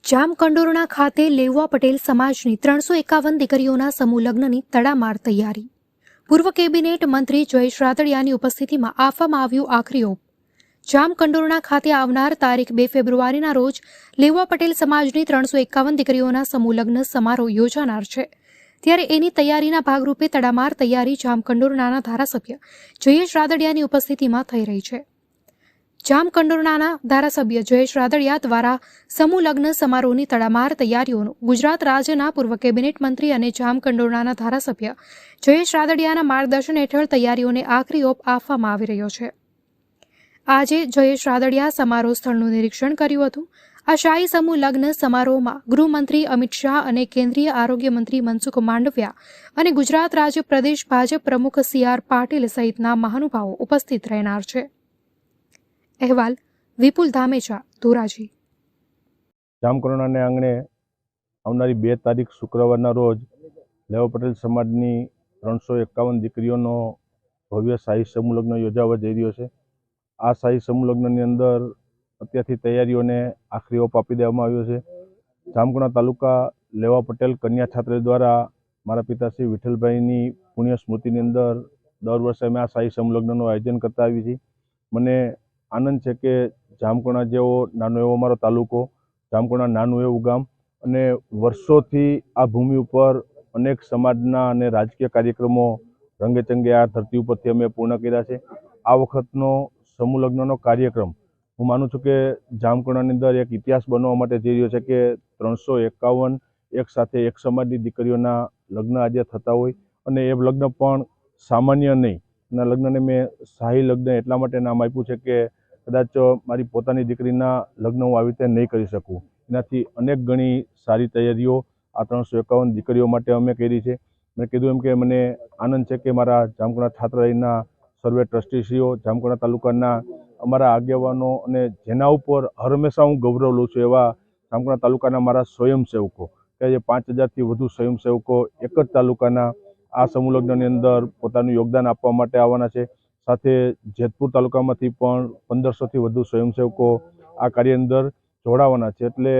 જામકંડોરણા ખાતે લેઉવા પટેલ સમાજની 351 દીકરીઓના સમૂહ લગ્નની તડામાર તૈયારી. પૂર્વ કેબિનેટ મંત્રી જયેશ રાદડિયાની ઉપસ્થિતિમાં આપવામાં આવ્યું આખરી ઓપ. જામકંડોરણા ખાતે આવનાર તારીખ 2 ફેબ્રુઆરીના રોજ લેઉવા પટેલ સમાજની 351 દીકરીઓના સમૂહ લગ્ન સમારોહ યોજાનાર છે. ત્યારે એની તૈયારીના ભાગરૂપે તડામાર તૈયારી જામકંડોરણાના ધારાસભ્ય જયેશ રાદડિયાની ઉપસ્થિતિમાં થઈ રહી છે. જામકંડોરણાના ધારાસભ્ય જયેશ રાદડિયા દ્વારા સમૂહ લગ્ન સમારોહની તડામાર તૈયારીઓનું ગુજરાત રાજ્યના પૂર્વ કેબિનેટ મંત્રી અને જામકંડોરણાના ધારાસભ્ય જયેશ રાદડિયાના માર્ગદર્શન હેઠળ તૈયારીઓને આખરી ઓપ આપવામાં આવી રહ્યો છે. આજે જયેશ રાદડિયા સમારોહ સ્થળનું નિરીક્ષણ કર્યું હતું. આ શાહી સમૂહ લગ્ન સમારોહમાં ગૃહમંત્રી અમિત શાહ અને કેન્દ્રીય આરોગ્ય મંત્રી મનસુખ માંડવિયા અને ગુજરાત રાજ્ય પ્રદેશ ભાજપ પ્રમુખ CR પાટીલ સહિતના મહાનુભાવો ઉપસ્થિત રહેનાર છે. અહેવાલ વિપુલ ધામેચા, ધોરાજી. જામકંડોરણાને આંગણે આવનારી 2 તારીખ શુક્રવારના રોજ લેઉવા પટેલ સમાજની 351 દીકરીઓનો ભવ્ય શાહી સમૂહ લગ્ન યોજાવા જઈ રહ્યો છે. આ શાહી સમૂહ લગ્નની અંદર અત્યારથી તૈયારીઓને આખરી ઓપ આપી દેવામાં આવ્યો છે. જામકંડોરણા તાલુકા લેઉવા પટેલ કન્યા છાત્રાલય દ્વારા મારા પિતાશ્રી વિઠ્ઠલભાઈની પુણ્ય સ્મૃતિની અંદર દર વર્ષે અમે આ શાહી સમૂહ લગ્નનું આયોજન કરતા આવીએ છીએ. મને આનંદ છે કે જામકંડોરણા જેવો નાનો એવો અમારો તાલુકો, જામકંડોરણા નાનું એવું ગામ, અને વર્ષોથી આ ભૂમિ ઉપર અનેક સમાજના અને રાજકીય કાર્યક્રમો રંગેચંગે આ ધરતી ઉપરથી અમે પૂર્ણ કર્યા છે. આ વખતનો સમૂહ લગ્નનો કાર્યક્રમ હું માનું છું કે જામકંડોરણાની અંદર એક ઇતિહાસ બનવા માટે જઈ રહ્યો છે કે 351 એક સાથે એક સમાજની દીકરીઓના લગ્ન આજે થતા હોય, અને એ લગ્ન પણ સામાન્ય નહીં. એના લગ્નને મેં શાહી લગ્ન એટલા માટે નામ આપ્યું છે કે કદાચ મારી પોતાની દીકરીના લગ્ન હું આવી રીતે નહીં કરી શકું. એનાથી અનેક ગણી સારી તૈયારીઓ આ 351 દીકરીઓ માટે અમે કરી છે. મેં કીધું એમ કે મને આનંદ છે કે મારા જામકંડોરણા છાત્રાલયના સર્વે ટ્રસ્ટીશ્રીઓ, જામકંડોરણા તાલુકાના અમારા આગેવાનો, અને જેના ઉપર હંમેશા હું ગૌરવ લઉં છું એવા જામકંડોરણા તાલુકાના મારા સ્વયંસેવકો, કે જે 5000થી વધુ સ્વયંસેવકો એક જ તાલુકાના આ સમૂહ લગ્નની અંદર પોતાનું યોગદાન આપવા માટે આવવાના છે. સાથે જેતપુર તાલુકામાંથી પણ 1500થી વધુ સ્વયંસેવકો આ કાર્યની અંદર જોડાવાના છે. એટલે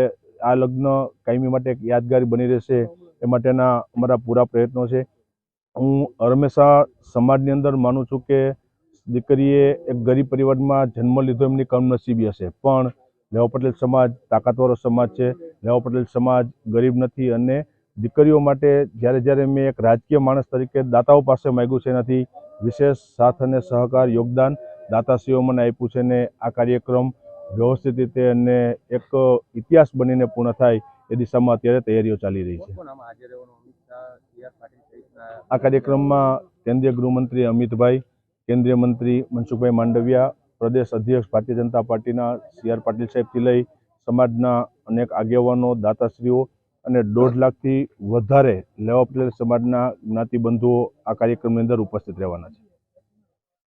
આ લગ્ન કાયમી માટે એક યાદગાર બની રહેશે એ માટેના અમારા પૂરા પ્રયત્નો છે. હું હંમેશા સમાજની અંદર માનું છું કે દીકરીએ એક ગરીબ પરિવારમાં જન્મ લીધો એમની કમનસીબી હશે, પણ લેઉવા પટેલ સમાજ તાકાતવાળો સમાજ છે. લેઉવા પટેલ સમાજ ગરીબ નથી, અને દીકરીઓ માટે જ્યારે મેં એક રાજકીય માણસ તરીકે દાતાઓ પાસે માગ્યું છે, એનાથી વિશેષ સાથ અને સહકાર યોગદાન દાતાશ્રીઓ મને આપ્યું છે. ને આ કાર્યક્રમ વ્યવસ્થિત રીતે અને એક ઇતિહાસ બનીને પૂર્ણ થાય એ દિશામાં અત્યારે તૈયારીઓ ચાલી રહી છે. આ કાર્યક્રમમાં કેન્દ્રીય ગૃહમંત્રી અમિતભાઈ, કેન્દ્રીય મંત્રી મનસુખભાઈ માંડવિયા, પ્રદેશ અધ્યક્ષ ભારતીય જનતા પાર્ટીના CR પાટીલ સાહેબથી લઈ સમાજના અનેક આગેવાનો, દાતાશ્રીઓ અને 1.5 લાખથી વધારે લેઉવા પટેલ સમાજના જ્ઞાતિબંધુઓ આ કાર્યક્રમની અંદર ઉપસ્થિત રહેવાના છે.